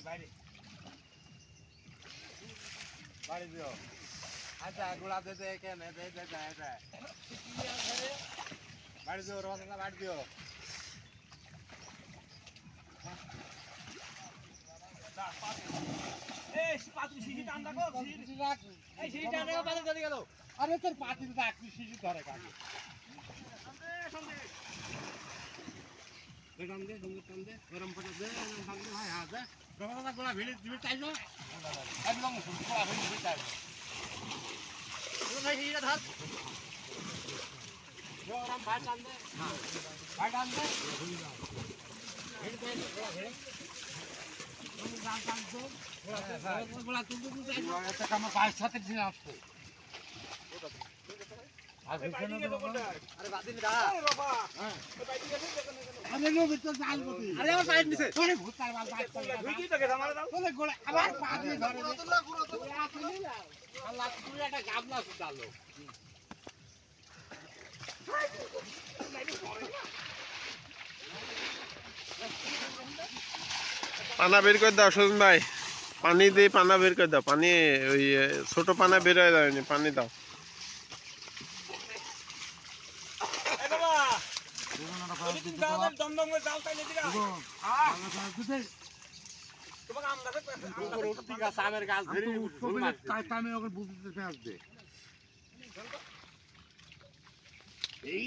বাড়ি দিও আচ্ছা গুড়া দে দে কেন দে দে দে দে বাড়ি দিও রসগোল্লা বাড়ি দিও আরে তোর পাতিল রাখবি শিশু ধরে কাকে গরম পানি দে ভাই হ্যাঁ দে রসগোল্লা গোলা ভিড়ে দিবি চাইছো একদম গোলা ভিড়ে দিবি চাইছো ভাই হিরা ধর গরম ভাই টান দে হ্যাঁ ভাই টান দে ভিড় দে গোলা ভিড়ে রাম টান দে গোলা তুলতে তুলতে এটা কাম পাঁচ সাত দিন আসছে আর ভিতরে আরে বাদিন দা আরে বাবা হ্যাঁ আরে নো ভিতর জাল গতি আরে আমার সাইড নিছে আরে ভূতার মাল বাইক করে ভিকি তো গেছে আমারে দাও বলে গোলা আবার পাতি ধরে দে আল্লাহ তুই একটা গাবলা সুতালো পানা বের করে দাও সুজন ভাই পানি দিয়ে পানা বের করে দাও পানি ওই ছোট পানা বের হয়ে যায়নি পানি দাও আমের গাছ এই